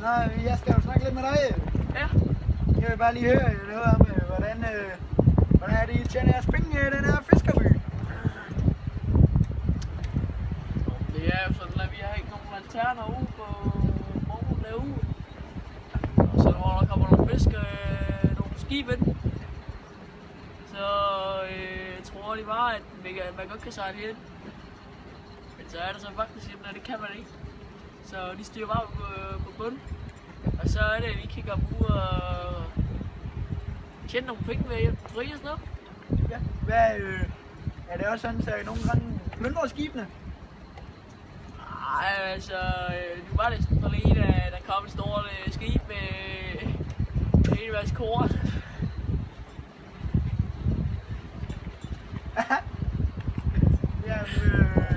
Nej, jeg skal jo snakke lidt med dig. Ja. Jeg vil bare lige høre noget om, hvordan er det, I tjener jeres penge i den her fiskerby? Det er jo sådan, at vi har ikke nogen lanterner ude på morgen derude. Og så når der kommer nogle fisk, nogle skib ind, så tror de bare, at man godt kan sejle ind. Men så er det så faktisk, at det kan man ikke. Så de styrer bare på bunden. Og så er det, at vi kan komme ud og tjene nogle penge ved at hjælpe fri og sådan noget. Ja. Er det også sådan, at I nogle gange plyndrer skibene? Nej, altså, nu var det sådan forleden, at der kom et stort skib med en hel masse korn.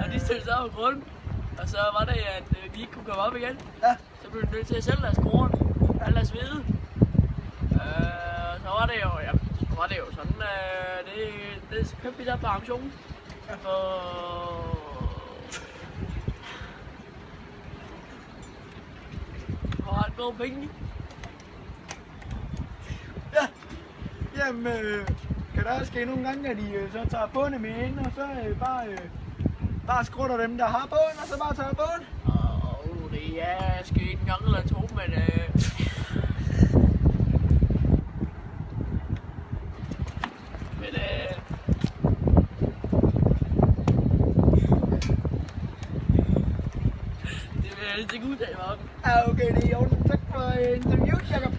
Og de stod så på grunden, og så var det, at de ikke kunne komme op igen. Ja. Så blev de nødt til at sælge deres korn, alle deres hvede. Så var det jo, ja, så var det jo sådan, det købte vi så på auktionen. Og ret gode penge. Ja. Jamen, kan der også ske nogle gange, at I så tager bådene med ind, og så bare skrutter dem, der har båden, og så bare tager båden? Det er sket en gang eller to, men det vil jeg helst ikke udtale mig om. Ja, okay, det er i orden. Tak for interviewet, Jacob.